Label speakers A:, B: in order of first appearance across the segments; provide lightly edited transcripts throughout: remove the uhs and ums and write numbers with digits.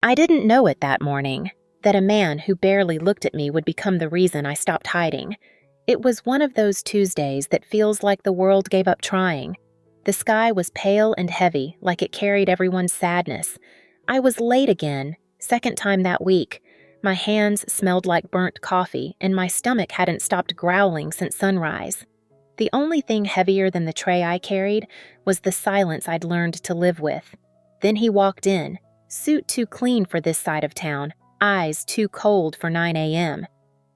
A: I didn't know it that morning, that a man who barely looked at me would become the reason I stopped hiding. It was one of those Tuesdays that feels like the world gave up trying. The sky was pale and heavy, like it carried everyone's sadness. I was late again, second time that week. My hands smelled like burnt coffee, and my stomach hadn't stopped growling since sunrise. The only thing heavier than the tray I carried was the silence I'd learned to live with. Then he walked in, suit too clean for this side of town, eyes too cold for 9 a.m.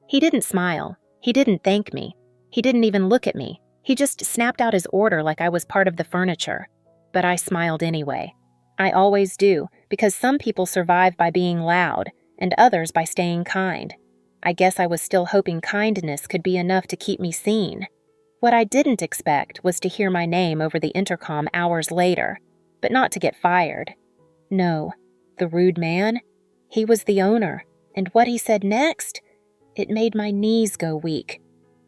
A: He didn't smile. He didn't thank me. He didn't even look at me. He just snapped out his order like I was part of the furniture. But I smiled anyway. I always do, because some people survive by being loud, and others by staying kind. I guess I was still hoping kindness could be enough to keep me seen. What I didn't expect was to hear my name over the intercom hours later, but not to get fired. No, the rude man? He was the owner, and what he said next? It made my knees go weak.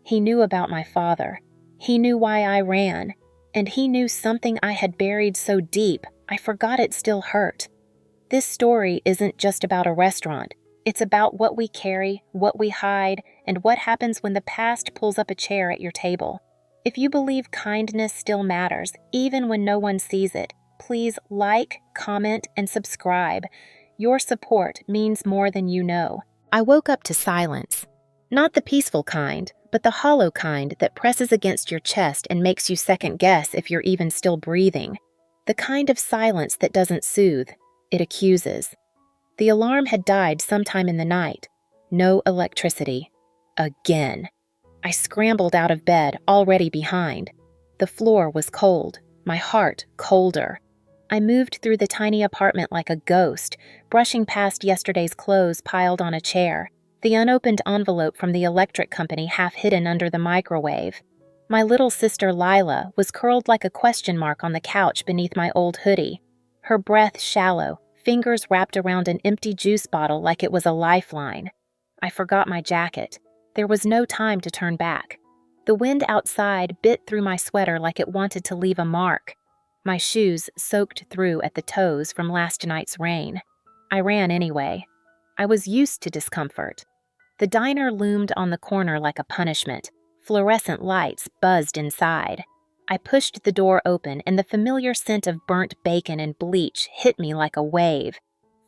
A: He knew about my father. He knew why I ran, and he knew something I had buried so deep I forgot it still hurt. This story isn't just about a restaurant. It's about what we carry, what we hide, and what happens when the past pulls up a chair at your table. If you believe kindness still matters, even when no one sees it, please like, comment, and subscribe. Your support means more than you know. I woke up to silence. Not the peaceful kind, but the hollow kind that presses against your chest and makes you second guess if you're even still breathing. The kind of silence that doesn't soothe, it accuses. The alarm had died sometime in the night. No electricity. Again. I scrambled out of bed, already behind. The floor was cold, my heart colder. I moved through the tiny apartment like a ghost, brushing past yesterday's clothes piled on a chair, the unopened envelope from the electric company half hidden under the microwave. My little sister Lila was curled like a question mark on the couch beneath my old hoodie, her breath shallow, fingers wrapped around an empty juice bottle like it was a lifeline. I forgot my jacket. There was no time to turn back. The wind outside bit through my sweater like it wanted to leave a mark. My shoes soaked through at the toes from last night's rain. I ran anyway. I was used to discomfort. The diner loomed on the corner like a punishment. Fluorescent lights buzzed inside. I pushed the door open, and the familiar scent of burnt bacon and bleach hit me like a wave.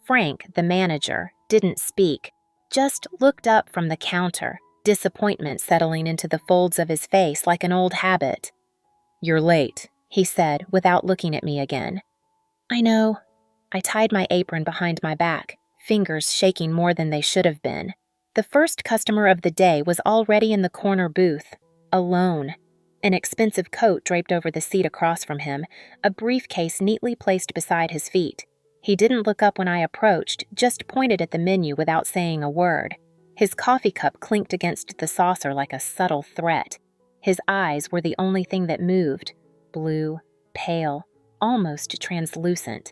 A: Frank, the manager, didn't speak, just looked up from the counter, disappointment settling into the folds of his face like an old habit. "You're late," he said without looking at me again. "I know." I tied my apron behind my back, fingers shaking more than they should have been. The first customer of the day was already in the corner booth, alone. An expensive coat draped over the seat across from him, a briefcase neatly placed beside his feet. He didn't look up when I approached, just pointed at the menu without saying a word. His coffee cup clinked against the saucer like a subtle threat. His eyes were the only thing that moved, blue, pale, almost translucent.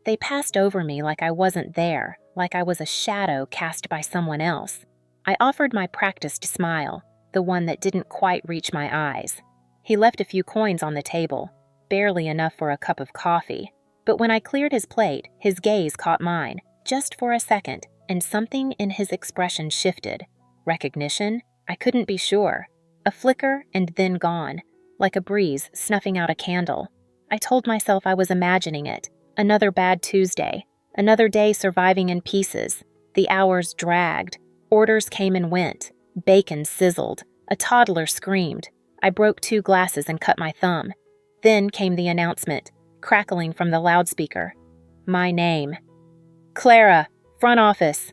A: They passed over me like I wasn't there, like I was a shadow cast by someone else. I offered my practiced smile, the one that didn't quite reach my eyes. He left a few coins on the table, barely enough for a cup of coffee. But when I cleared his plate, his gaze caught mine, just for a second, and something in his expression shifted. Recognition? I couldn't be sure. A flicker and then gone, like a breeze snuffing out a candle. I told myself I was imagining it. Another bad Tuesday. Another day surviving in pieces. The hours dragged. Orders came and went. Bacon sizzled. A toddler screamed. I broke 2 glasses and cut my thumb. Then came the announcement, crackling from the loudspeaker. My name. "Clara, front office."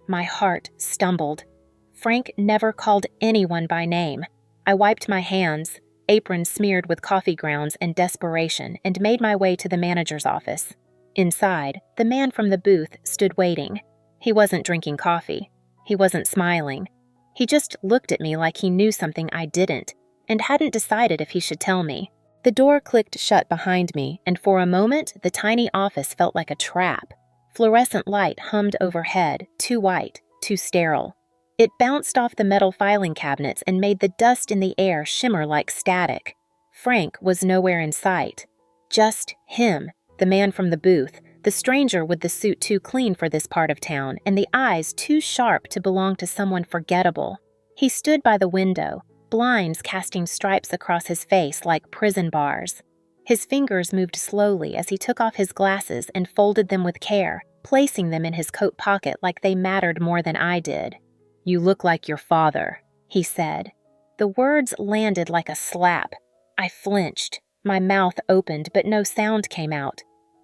A: My heart stumbled. Frank never called anyone by name. I wiped my hands, apron smeared with coffee grounds and desperation, and made my way to the manager's office. Inside, the man from the booth stood waiting. He wasn't drinking coffee. He wasn't smiling. He just looked at me like he knew something I didn't, and hadn't decided if he should tell me. The door clicked shut behind me, and for a moment, the tiny office felt like a trap. Fluorescent light hummed overhead, too white, too sterile. It bounced off the metal filing cabinets and made the dust in the air shimmer like static. Frank was nowhere in sight. Just him, the man from the booth, The stranger with the suit too clean for this part of town and the eyes too sharp to belong to someone forgettable. He stood by the window, blinds casting stripes across his face like prison bars. His fingers moved slowly as he took off his glasses and folded them with care, placing them in his coat pocket like they mattered more than I did. "You look like your father," he said. The words landed like a slap. I flinched. My mouth opened, but no sound came out.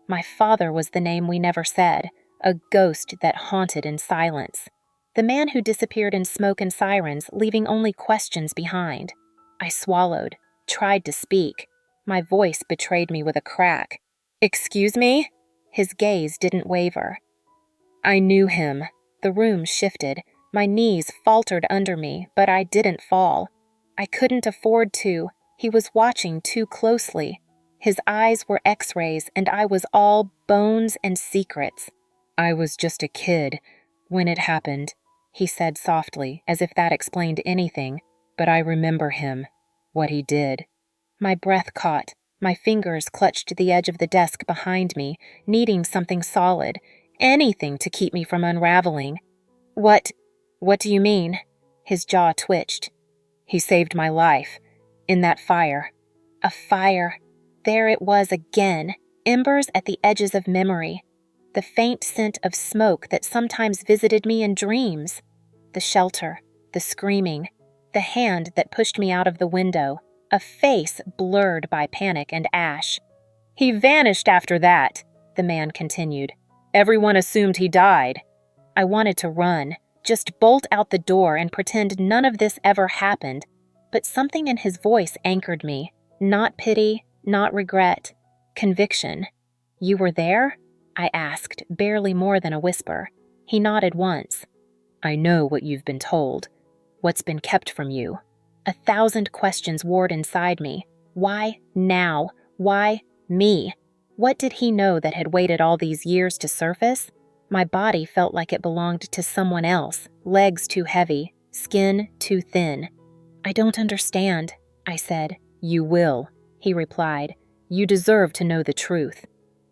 A: My father was the name we never said, a ghost that haunted in silence. The man who disappeared in smoke and sirens, leaving only questions behind. I swallowed, tried to speak. My voice betrayed me with a crack. "Excuse me?" His gaze didn't waver. I knew him. The room shifted. My knees faltered under me, but I didn't fall. I couldn't afford to. He was watching too closely. His eyes were X-rays, and I was all bones and secrets. "I was just a kid when it happened," he said softly, as if that explained anything. "But I remember him, what he did." My breath caught. My fingers clutched the edge of the desk behind me, needing something solid, anything to keep me from unraveling. What do you mean?" His jaw twitched. "He saved my life. In that fire." A fire. There it was again, embers at the edges of memory. The faint scent of smoke that sometimes visited me in dreams. The shelter, the screaming, the hand that pushed me out of the window, a face blurred by panic and ash. "He vanished after that," the man continued. "Everyone assumed he died." I wanted to run, just bolt out the door and pretend none of this ever happened, but something in his voice anchored me. Not pity, not regret, conviction. "You were there?" I asked, barely more than a whisper. He nodded once. "I know what you've been told, what's been kept from you." 1,000 questions warred inside me. Why now? Why me? What did he know that had waited all these years to surface? My body felt like it belonged to someone else, legs too heavy, skin too thin. "I don't understand," I said. "You will," he replied. "You deserve to know the truth."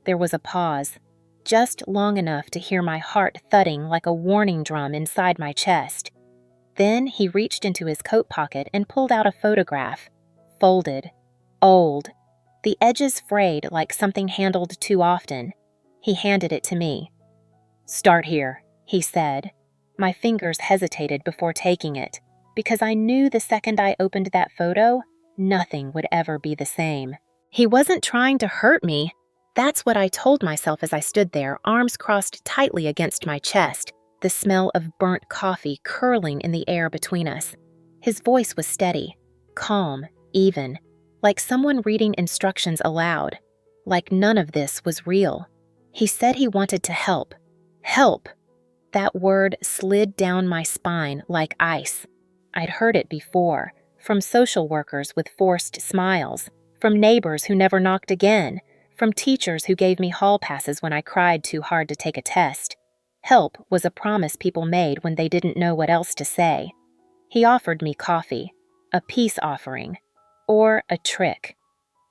A: There was a pause, just long enough to hear my heart thudding like a warning drum inside my chest. Then he reached into his coat pocket and pulled out a photograph. Folded. Old. The edges frayed like something handled too often. He handed it to me. "Start here," he said. My fingers hesitated before taking it, because I knew the second I opened that photo, nothing would ever be the same. He wasn't trying to hurt me. That's what I told myself as I stood there, arms crossed tightly against my chest, the smell of burnt coffee curling in the air between us. His voice was steady, calm, even, like someone reading instructions aloud, like none of this was real. He said he wanted to help. Help! That word slid down my spine like ice. I'd heard it before, from social workers with forced smiles, from neighbors who never knocked again, from teachers who gave me hall passes when I cried too hard to take a test. Help was a promise people made when they didn't know what else to say. He offered me coffee, a peace offering, or a trick.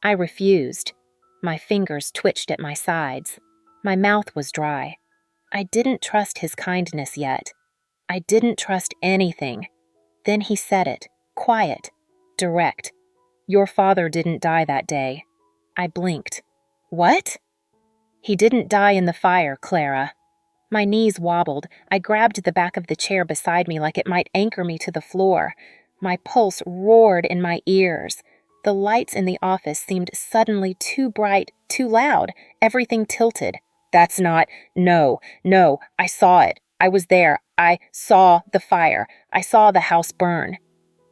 A: I refused. My fingers twitched at my sides. My mouth was dry. I didn't trust his kindness yet. I didn't trust anything. Then he said it, quiet, direct. "Your father didn't die that day." I blinked. "What?" "He didn't die in the fire, Clara." My knees wobbled. I grabbed the back of the chair beside me like it might anchor me to the floor. My pulse roared in my ears. The lights in the office seemed suddenly too bright, too loud, everything tilted. "That's not— No, I saw it. I was there. I saw the fire. I saw the house burn."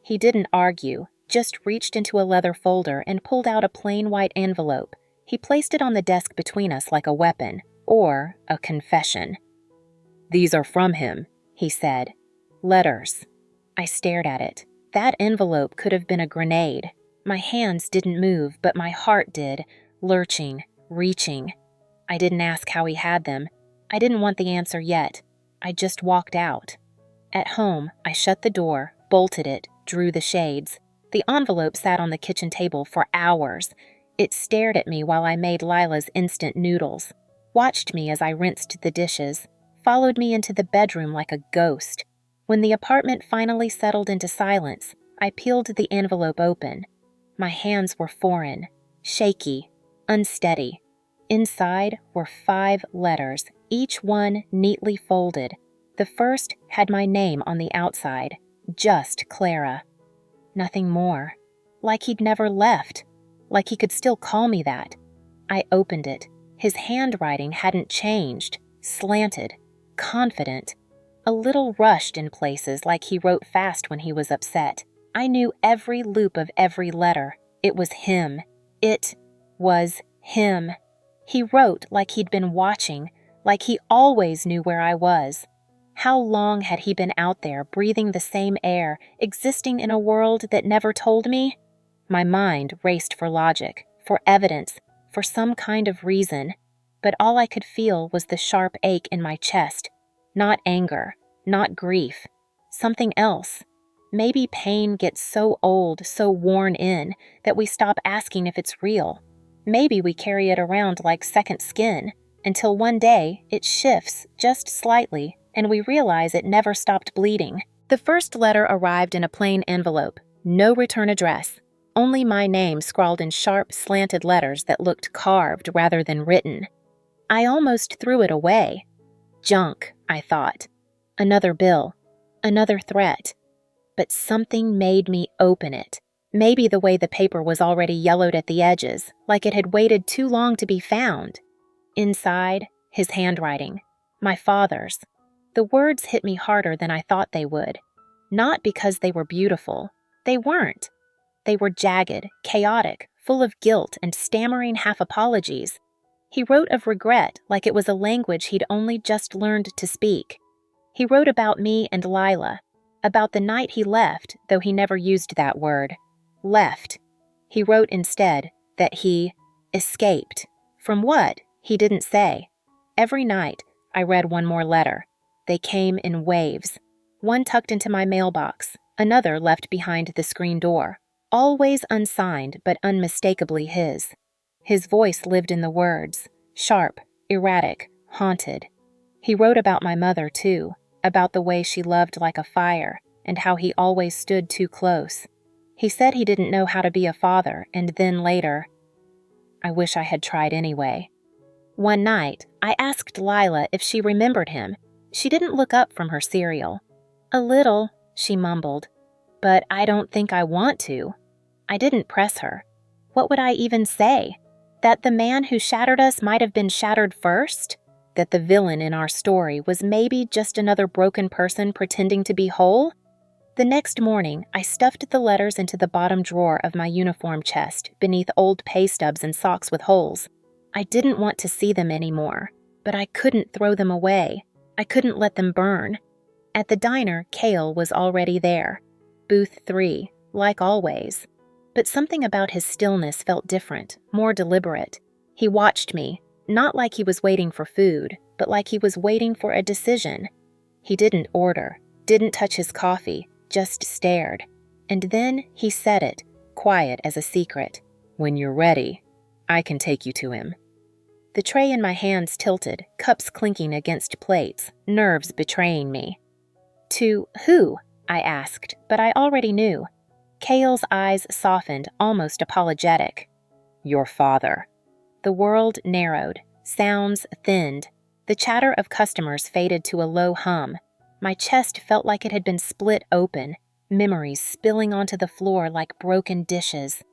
A: He didn't argue, just reached into a leather folder and pulled out a plain white envelope. He placed it on the desk between us like a weapon, or a confession. "These are from him," he said. "Letters." I stared at it. That envelope could have been a grenade. My hands didn't move, but my heart did, lurching, reaching. I didn't ask how he had them. I didn't want the answer yet. I just walked out. At home, I shut the door, bolted it, drew the shades. The envelope sat on the kitchen table for hours. It stared at me while I made Lila's instant noodles. watched me as I rinsed the dishes, followed me into the bedroom like a ghost. When the apartment finally settled into silence, I peeled the envelope open. My hands were foreign, shaky, unsteady. Inside were 5 letters, each one neatly folded. The first had my name on the outside, just Clara. Nothing more. Like he'd never left. Like he could still call me that. I opened it. His handwriting hadn't changed, slanted, confident, a little rushed in places like he wrote fast when he was upset. I knew every loop of every letter. It was him. It was him. He wrote like he'd been watching, like he always knew where I was. How long had he been out there, breathing the same air, existing in a world that never told me? My mind raced for logic, for evidence, for some kind of reason, but all I could feel was the sharp ache in my chest. Not anger, not grief, something else. Maybe pain gets so old, so worn in, that we stop asking if it's real. Maybe we carry it around like second skin, until one day it shifts just slightly and we realize it never stopped bleeding. The first letter arrived in a plain envelope, no return address, only my name scrawled in sharp, slanted letters that looked carved rather than written. I almost threw it away. Junk, I thought. Another bill. Another threat. But something made me open it. Maybe the way the paper was already yellowed at the edges, like it had waited too long to be found. Inside, his handwriting. My father's. The words hit me harder than I thought they would. Not because they were beautiful. They weren't. They were jagged, chaotic, full of guilt and stammering half-apologies. He wrote of regret like it was a language he'd only just learned to speak. He wrote about me and Lila, about the night he left, though he never used that word. Left. He wrote instead that he escaped. From what? He didn't say. Every night, I read one more letter. They came in waves. One tucked into my mailbox, another left behind the screen door. Always unsigned, but unmistakably his. His voice lived in the words, sharp, erratic, haunted. He wrote about my mother, too, about the way she loved like a fire, and how he always stood too close. He said he didn't know how to be a father, and then later, I wish I had tried anyway. One night, I asked Lila if she remembered him. She didn't look up from her cereal. A little, she mumbled, but I don't think I want to. I didn't press her. What would I even say? That the man who shattered us might have been shattered first? That the villain in our story was maybe just another broken person pretending to be whole? The next morning, I stuffed the letters into the bottom drawer of my uniform chest, beneath old pay stubs and socks with holes. I didn't want to see them anymore, but I couldn't throw them away. I couldn't let them burn. At the diner, Cale was already there. Booth 3, like always. But something about his stillness felt different, more deliberate. He watched me, not like he was waiting for food, but like he was waiting for a decision. He didn't order, didn't touch his coffee, just stared. And then he said it, quiet as a secret. When you're ready, I can take you to him. The tray in my hands tilted, cups clinking against plates, nerves betraying me. To who? I asked, but I already knew. Cale's eyes softened, almost apologetic. Your father. The world narrowed, sounds thinned. The chatter of customers faded to a low hum. My chest felt like it had been split open, memories spilling onto the floor like broken dishes.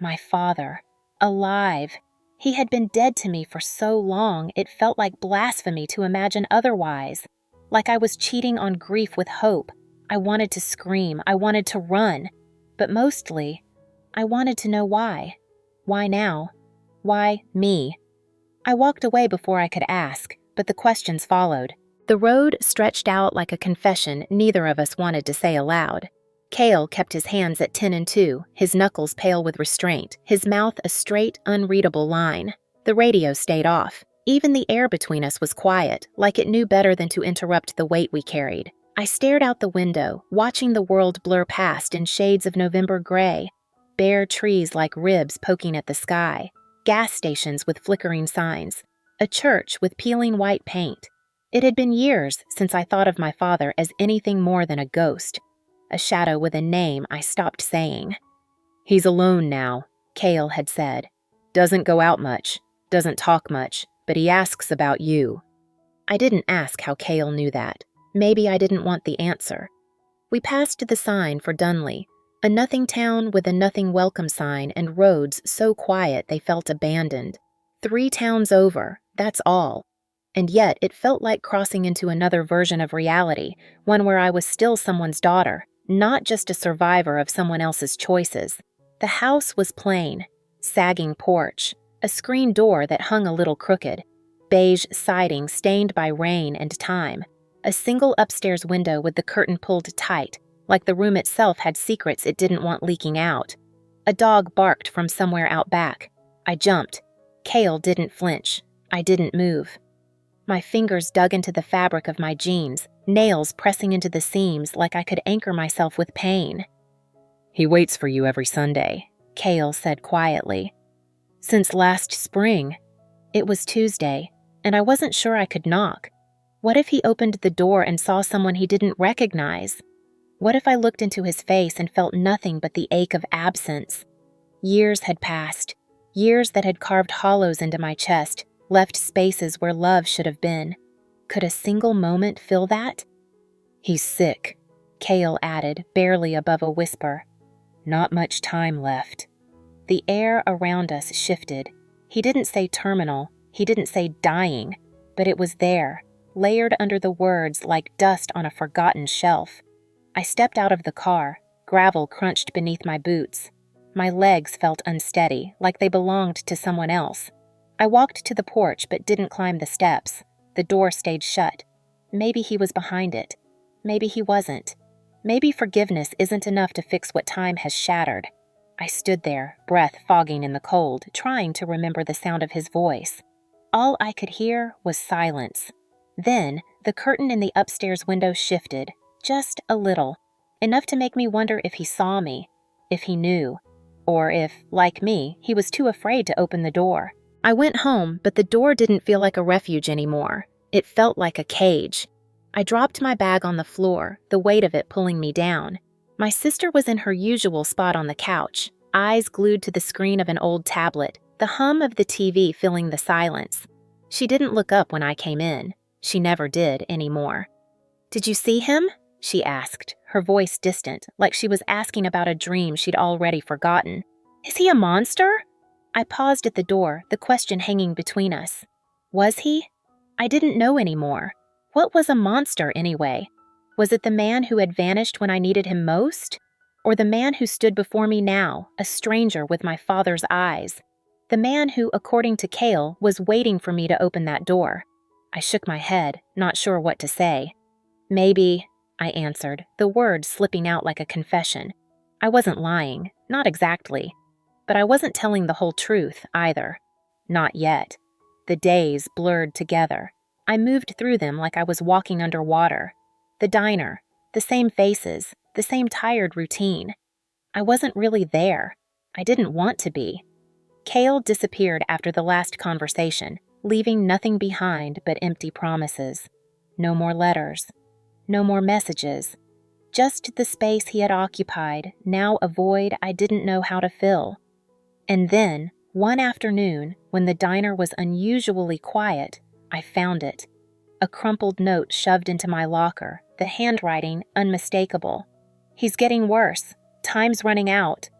A: My father. Alive. He had been dead to me for so long, it felt like blasphemy to imagine otherwise. Like I was cheating on grief with hope. I wanted to scream. I wanted to run. But mostly, I wanted to know why. Why now? Why me? I walked away before I could ask, but the questions followed. The road stretched out like a confession neither of us wanted to say aloud. Cale kept his hands at 10 and 2, his knuckles pale with restraint, his mouth a straight, unreadable line. The radio stayed off. Even the air between us was quiet, like it knew better than to interrupt the weight we carried. I stared out the window, watching the world blur past in shades of November gray. Bare trees like ribs poking at the sky. Gas stations with flickering signs. a church with peeling white paint. It had been years since I thought of my father as anything more than a ghost, a shadow with a name I stopped saying. "He's alone now," Cale had said. "Doesn't go out much, doesn't talk much, but he asks about you." I didn't ask how Cale knew that. Maybe I didn't want the answer. We passed the sign for Dunley, a nothing town with a nothing welcome sign and roads so quiet they felt abandoned. 3 towns over, that's all. And yet it felt like crossing into another version of reality, one where I was still someone's daughter, not just a survivor of someone else's choices. The house was plain, sagging porch, a screen door that hung a little crooked, beige siding stained by rain and time, a single upstairs window with the curtain pulled tight, like the room itself had secrets it didn't want leaking out. A dog barked from somewhere out back. I jumped. Cale didn't flinch. I didn't move. My fingers dug into the fabric of my jeans, nails pressing into the seams like I could anchor myself with pain. "He waits for you every Sunday," Cale said quietly. "Since last spring." It was Tuesday, and I wasn't sure I could knock. What if he opened the door and saw someone he didn't recognize? What if I looked into his face and felt nothing but the ache of absence? Years had passed, years that had carved hollows into my chest, left spaces where love should have been. Could a single moment fill that? "He's sick," Cale added, barely above a whisper. "Not much time left." The air around us shifted. He didn't say terminal, he didn't say dying, but it was there, layered under the words like dust on a forgotten shelf. I stepped out of the car, gravel crunched beneath my boots. My legs felt unsteady, like they belonged to someone else. I walked to the porch but didn't climb the steps. The door stayed shut. Maybe he was behind it. Maybe he wasn't. Maybe forgiveness isn't enough to fix what time has shattered. I stood there, breath fogging in the cold, trying to remember the sound of his voice. All I could hear was silence. Then, the curtain in the upstairs window shifted, just a little, enough to make me wonder if he saw me, if he knew, or if, like me, he was too afraid to open the door. I went home, but the door didn't feel like a refuge anymore. It felt like a cage. I dropped my bag on the floor, the weight of it pulling me down. My sister was in her usual spot on the couch, eyes glued to the screen of an old tablet, the hum of the TV filling the silence. She didn't look up when I came in. She never did anymore. "Did you see him?" she asked, her voice distant, like she was asking about a dream she'd already forgotten. "Is he a monster?" I paused at the door, the question hanging between us. Was he? I didn't know anymore. What was a monster anyway? Was it the man who had vanished when I needed him most? Or the man who stood before me now, a stranger with my father's eyes? The man who, according to Cale, was waiting for me to open that door. I shook my head, not sure what to say. "Maybe," I answered, the words slipping out like a confession. I wasn't lying, not exactly. But I wasn't telling the whole truth, either. Not yet. The days blurred together. I moved through them like I was walking underwater. The diner, the same faces, the same tired routine. I wasn't really there. I didn't want to be. Cale disappeared after the last conversation, leaving nothing behind but empty promises. No more letters. No more messages. Just the space he had occupied, now a void I didn't know how to fill. And then, one afternoon, when the diner was unusually quiet, I found it. A crumpled note shoved into my locker, the handwriting unmistakable. "He's getting worse. Time's running out."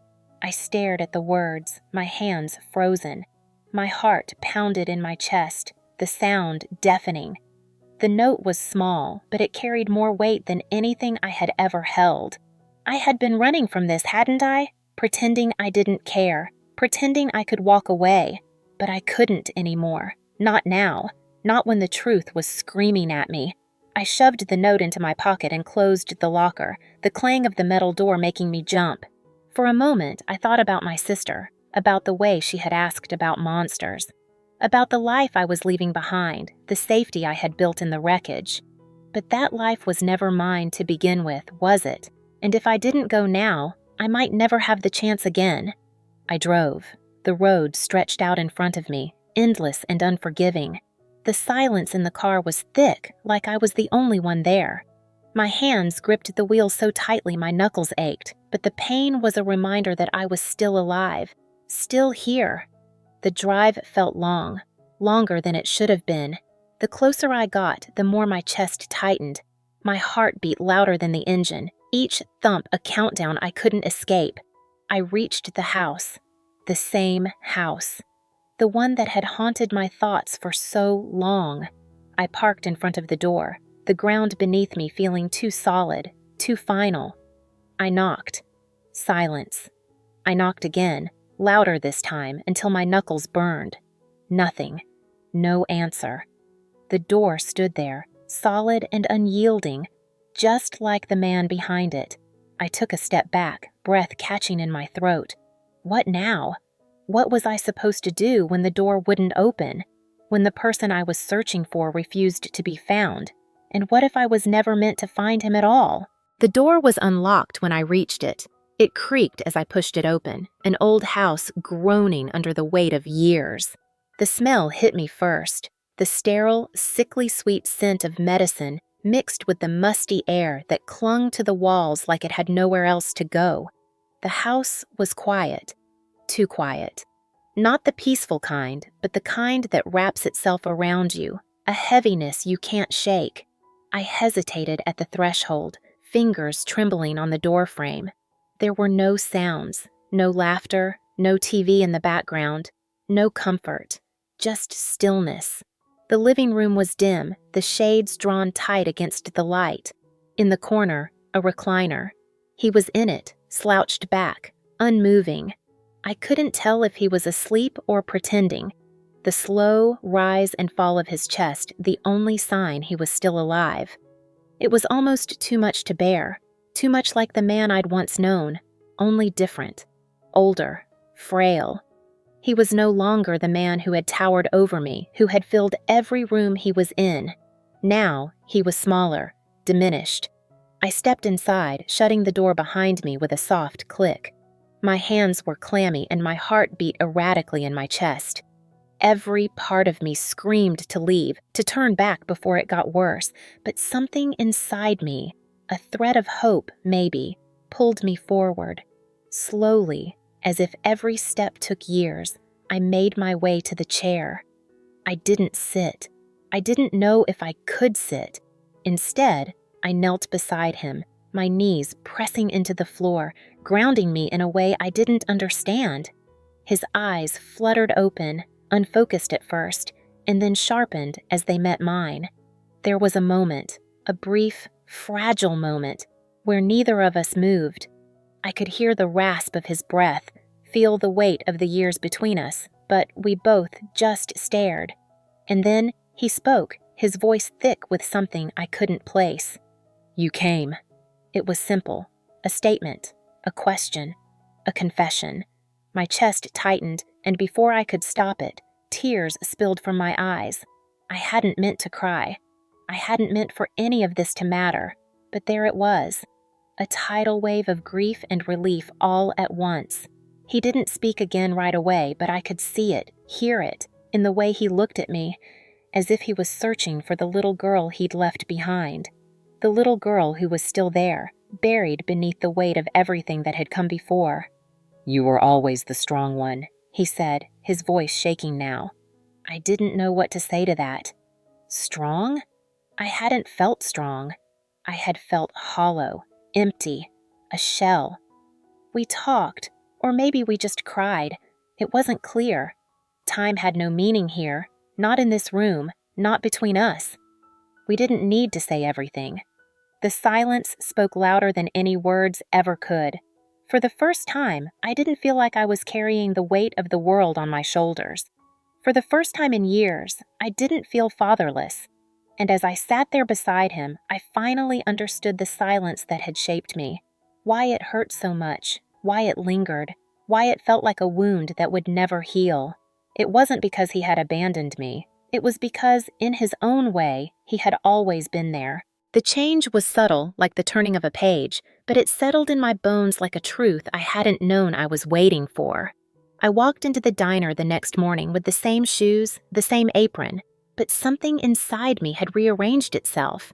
A: I stared at the words, my hands frozen. My heart pounded in my chest, the sound deafening. The note was small, but it carried more weight than anything I had ever held. I had been running from this, hadn't I? Pretending I didn't care. Pretending I could walk away, but I couldn't anymore. Not now. Not when the truth was screaming at me. I shoved the note into my pocket and closed the locker, the clang of the metal door making me jump. For a moment, I thought about my sister, about the way she had asked about monsters, about the life I was leaving behind, the safety I had built in the wreckage. But that life was never mine to begin with, was it? And if I didn't go now, I might never have the chance again. I drove. The road stretched out in front of me, endless and unforgiving. The silence in the car was thick, like I was the only one there. My hands gripped the wheel so tightly my knuckles ached, but the pain was a reminder that I was still alive, still here. The drive felt long, longer than it should have been. The closer I got, the more my chest tightened. My heart beat louder than the engine, each thump a countdown I couldn't escape. I reached the house, the same house, the one that had haunted my thoughts for so long. I parked in front of the door, the ground beneath me feeling too solid, too final. I knocked. Silence. I knocked again, louder this time, until my knuckles burned. Nothing. No answer. The door stood there, solid and unyielding, just like the man behind it. I took a step back, breath catching in my throat. What now? What was I supposed to do when the door wouldn't open? When the person I was searching for refused to be found? And what if I was never meant to find him at all? The door was unlocked when I reached it. It creaked as I pushed it open, an old house groaning under the weight of years. The smell hit me first, the sterile, sickly sweet scent of medicine mixed with the musty air that clung to the walls like it had nowhere else to go. The house was quiet, too quiet. Not the peaceful kind, but the kind that wraps itself around you, a heaviness you can't shake. I hesitated at the threshold, fingers trembling on the door frame. There were no sounds, no laughter, no TV in the background, no comfort, just stillness. The living room was dim, the shades drawn tight against the light. In the corner, a recliner. He was in it, slouched back, unmoving. I couldn't tell if he was asleep or pretending. The slow rise and fall of his chest, the only sign he was still alive. It was almost too much to bear, too much like the man I'd once known, only different, older, frail. He was no longer the man who had towered over me, who had filled every room he was in. Now he was smaller, diminished. I stepped inside, shutting the door behind me with a soft click. My hands were clammy and my heart beat erratically in my chest. Every part of me screamed to leave, to turn back before it got worse, but something inside me, a thread of hope maybe, pulled me forward. Slowly, as if every step took years, I made my way to the chair. I didn't sit. I didn't know if I could sit. Instead, I knelt beside him, my knees pressing into the floor, grounding me in a way I didn't understand. His eyes fluttered open, unfocused at first, and then sharpened as they met mine. There was a moment, a brief, fragile moment, where neither of us moved. I could hear the rasp of his breath, feel the weight of the years between us, but we both just stared. And then he spoke, his voice thick with something I couldn't place. "You came." It was simple, a statement, a question, a confession. My chest tightened, and before I could stop it, tears spilled from my eyes. I hadn't meant to cry. I hadn't meant for any of this to matter, but there it was. A tidal wave of grief and relief all at once. He didn't speak again right away, but I could see it, hear it, in the way he looked at me, as if he was searching for the little girl he'd left behind. The little girl who was still there, buried beneath the weight of everything that had come before. "You were always the strong one," he said, his voice shaking now. I didn't know what to say to that. Strong? I hadn't felt strong. I had felt hollow, empty, a shell. We talked, or maybe we just cried. It wasn't clear. Time had no meaning here, not in this room, not between us. We didn't need to say everything. The silence spoke louder than any words ever could. For the first time, I didn't feel like I was carrying the weight of the world on my shoulders. For the first time in years, I didn't feel fatherless. And as I sat there beside him, I finally understood the silence that had shaped me. Why it hurt so much, why it lingered, why it felt like a wound that would never heal. It wasn't because he had abandoned me. It was because, in his own way, he had always been there. The change was subtle, like the turning of a page, but it settled in my bones like a truth I hadn't known I was waiting for. I walked into the diner the next morning with the same shoes, the same apron, but something inside me had rearranged itself.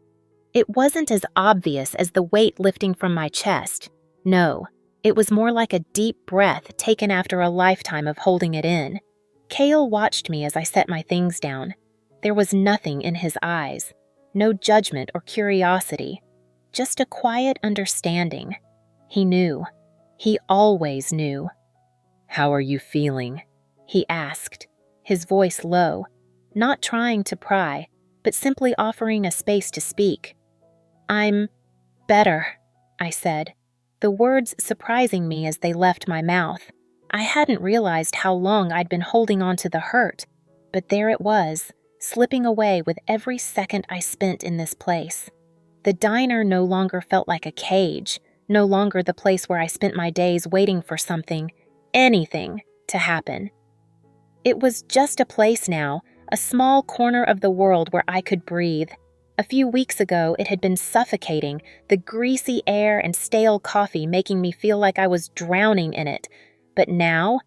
A: It wasn't as obvious as the weight lifting from my chest. No, it was more like a deep breath taken after a lifetime of holding it in. Cale watched me as I set my things down. There was nothing in his eyes, no judgment or curiosity, just a quiet understanding. He knew. He always knew. "How are you feeling?" he asked, his voice low, not trying to pry, but simply offering a space to speak. "I'm better," I said, the words surprising me as they left my mouth. I hadn't realized how long I'd been holding on to the hurt, but there it was, slipping away with every second I spent in this place. The diner no longer felt like a cage, no longer the place where I spent my days waiting for something, anything, to happen. It was just a place now, a small corner of the world where I could breathe. A few weeks ago, it had been suffocating, the greasy air and stale coffee making me feel like I was drowning in it. But now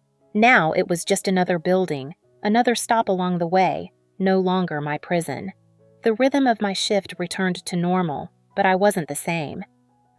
A: it was just another building, another stop along the way, no longer my prison. The rhythm of my shift returned to normal, but I wasn't the same.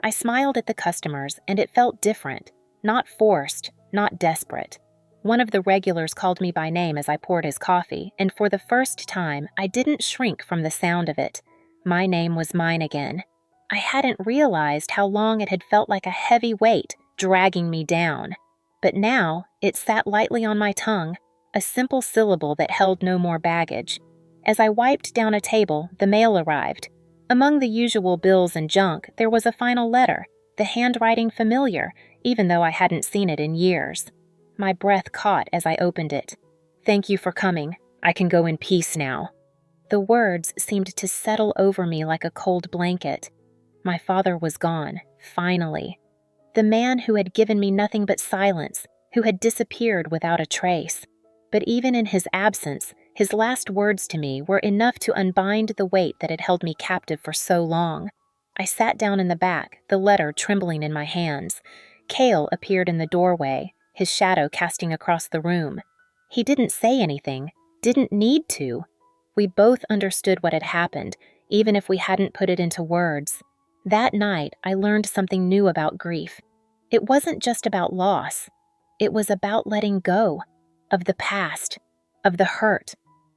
A: I smiled at the customers, and it felt different, not forced, not desperate. One of the regulars called me by name as I poured his coffee, and for the first time, I didn't shrink from the sound of it. My name was mine again. I hadn't realized how long it had felt like a heavy weight dragging me down. But now, it sat lightly on my tongue, a simple syllable that held no more baggage. As I wiped down a table, the mail arrived. Among the usual bills and junk, there was a final letter, the handwriting familiar, even though I hadn't seen it in years. My breath caught as I opened it. "Thank you for coming. I can go in peace now." The words seemed to settle over me like a cold blanket. My father was gone, finally. The man who had given me nothing but silence, who had disappeared without a trace. But even in his absence, his last words to me were enough to unbind the weight that had held me captive for so long. I sat down in the back, the letter trembling in my hands. Cale appeared in the doorway, his shadow casting across the room. He didn't say anything, didn't need to. We both understood what had happened, even if we hadn't put it into words. That night, I learned something new about grief. It wasn't just about loss. It was about letting go of the past, of the hurt,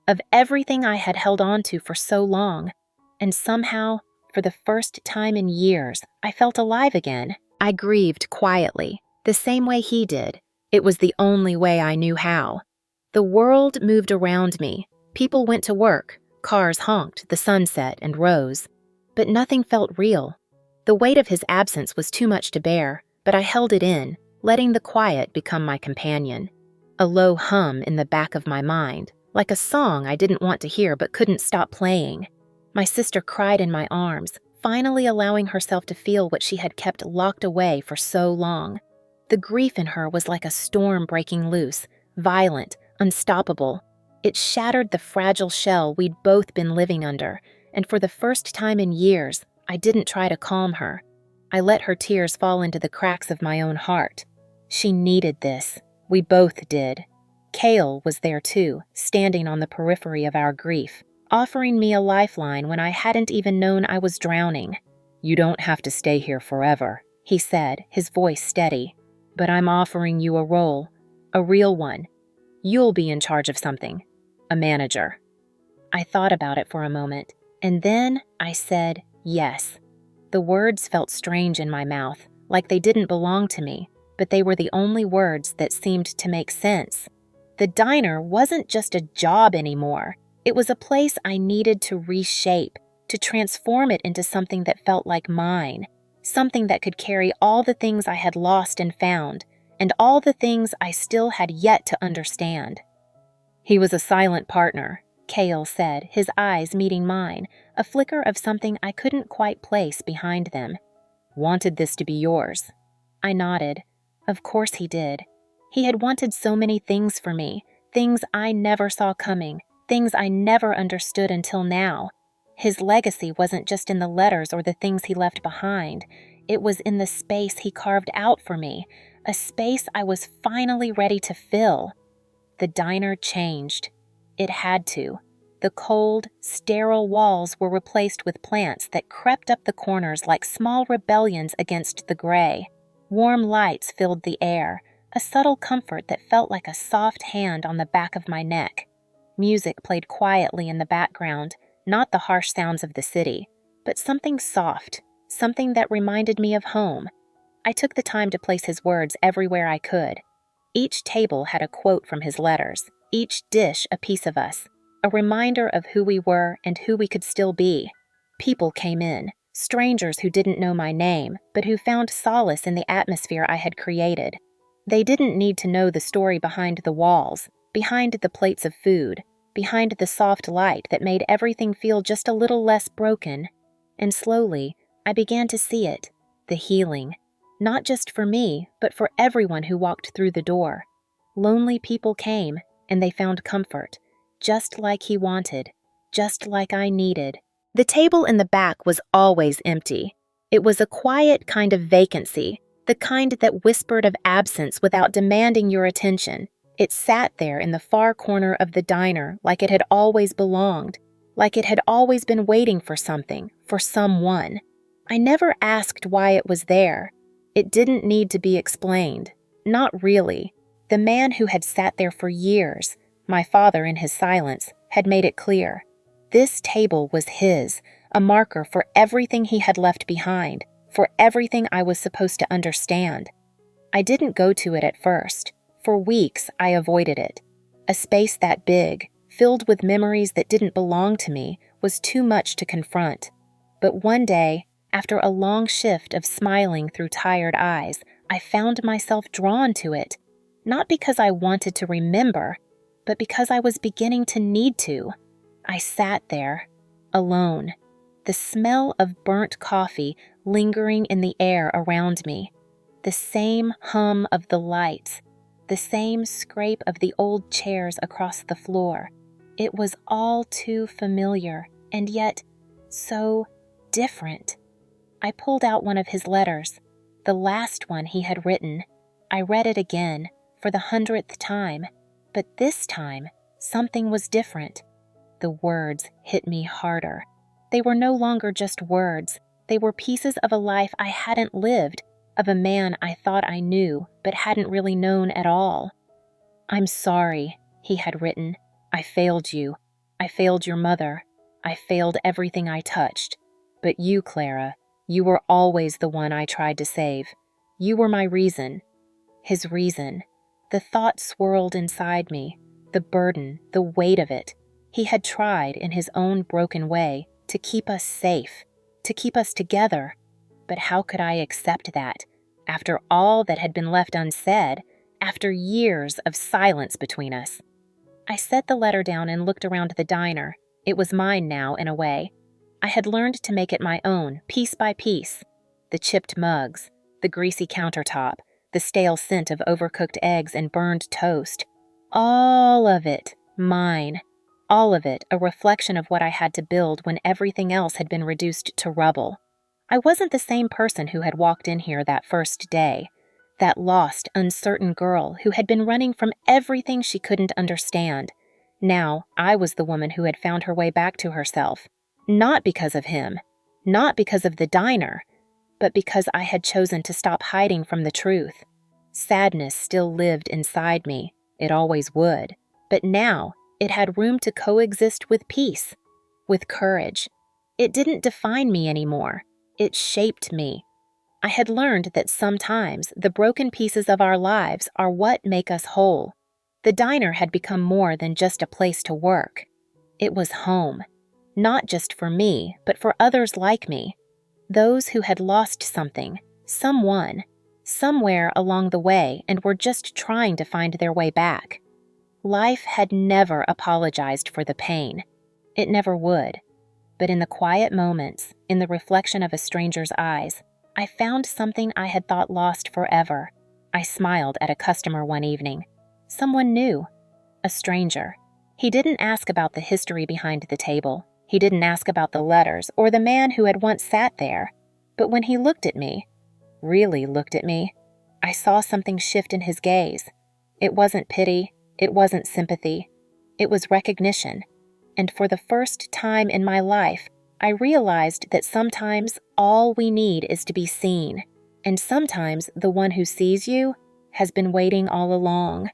A: of everything I had held on to for so long. And somehow, for the first time in years, I felt alive again. I grieved quietly, the same way he did. It was the only way I knew how. The world moved around me. People went to work, cars honked, the sun set and rose. But nothing felt real. The weight of his absence was too much to bear, but I held it in, letting the quiet become my companion. A low hum in the back of my mind, like a song I didn't want to hear but couldn't stop playing. My sister cried in my arms, finally allowing herself to feel what she had kept locked away for so long. The grief in her was like a storm breaking loose, violent, unstoppable. It shattered the fragile shell we'd both been living under, and for the first time in years, I didn't try to calm her. I let her tears fall into the cracks of my own heart. She needed this. We both did. Cale was there too, standing on the periphery of our grief, offering me a lifeline when I hadn't even known I was drowning. "You don't have to stay here forever," he said, his voice steady. "But I'm offering you a role, a real one. You'll be in charge of something. A manager." I thought about it for a moment, and then I said yes. The words felt strange in my mouth, like they didn't belong to me, but they were the only words that seemed to make sense. The diner wasn't just a job anymore. It was a place I needed to reshape, to transform it into something that felt like mine, something that could carry all the things I had lost and found, and all the things I still had yet to understand. He was a silent partner, Cale said, his eyes meeting mine, a flicker of something I couldn't quite place behind them. "Wanted this to be yours." I nodded. Of course he did. He had wanted so many things for me, things I never saw coming, things I never understood until now. His legacy wasn't just in the letters or the things he left behind. It was in the space he carved out for me, a space I was finally ready to fill. The diner changed. It had to. The cold, sterile walls were replaced with plants that crept up the corners like small rebellions against the gray. Warm lights filled the air, a subtle comfort that felt like a soft hand on the back of my neck. Music played quietly in the background, not the harsh sounds of the city, but something soft, something that reminded me of home. I took the time to place his words everywhere I could. Each table had a quote from his letters, each dish a piece of us, a reminder of who we were and who we could still be. People came in, strangers who didn't know my name, but who found solace in the atmosphere I had created. They didn't need to know the story behind the walls, behind the plates of food, behind the soft light that made everything feel just a little less broken. And slowly, I began to see it, the healing. Not just for me, but for everyone who walked through the door. Lonely people came, and they found comfort, just like he wanted, just like I needed. The table in the back was always empty. It was a quiet kind of vacancy, the kind that whispered of absence without demanding your attention. It sat there in the far corner of the diner like it had always belonged, like it had always been waiting for something, for someone. I never asked why it was there. It didn't need to be explained. Not really. The man who had sat there for years, my father in his silence, had made it clear. This table was his, a marker for everything he had left behind, for everything I was supposed to understand. I didn't go to it at first. For weeks, I avoided it. A space that big, filled with memories that didn't belong to me, was too much to confront. But one day, after a long shift of smiling through tired eyes, I found myself drawn to it, not because I wanted to remember, but because I was beginning to need to. I sat there, alone, the smell of burnt coffee lingering in the air around me, the same hum of the lights, the same scrape of the old chairs across the floor. It was all too familiar, and yet so different. I pulled out one of his letters, the last one he had written. I read it again, for the 100th time, but this time, something was different. The words hit me harder. They were no longer just words. They were pieces of a life I hadn't lived, of a man I thought I knew, but hadn't really known at all. "I'm sorry," he had written. "I failed you. I failed your mother. I failed everything I touched. But you, Clara, you were always the one I tried to save. You were my reason." His reason. The thought swirled inside me, the burden, the weight of it. He had tried, in his own broken way, to keep us safe, to keep us together. But how could I accept that, after all that had been left unsaid, after years of silence between us? I set the letter down and looked around the diner. It was mine now, in a way. I had learned to make it my own, piece by piece. The chipped mugs, the greasy countertop, the stale scent of overcooked eggs and burned toast. All of it mine. All of it a reflection of what I had to build when everything else had been reduced to rubble. I wasn't the same person who had walked in here that first day, that lost, uncertain girl who had been running from everything she couldn't understand. Now I was the woman who had found her way back to herself. Not because of him, not because of the diner, but because I had chosen to stop hiding from the truth. Sadness still lived inside me. It always would. But now it had room to coexist with peace, with courage. It didn't define me anymore. It shaped me. I had learned that sometimes the broken pieces of our lives are what make us whole. The diner had become more than just a place to work. It was home. Not just for me, but for others like me. Those who had lost something, someone, somewhere along the way and were just trying to find their way back. Life had never apologized for the pain. It never would. But in the quiet moments, in the reflection of a stranger's eyes, I found something I had thought lost forever. I smiled at a customer one evening. Someone new. A stranger. He didn't ask about the history behind the table. He didn't ask about the letters or the man who had once sat there. But when he looked at me, really looked at me, I saw something shift in his gaze. It wasn't pity. It wasn't sympathy. It was recognition. And for the first time in my life, I realized that sometimes all we need is to be seen, and sometimes the one who sees you has been waiting all along.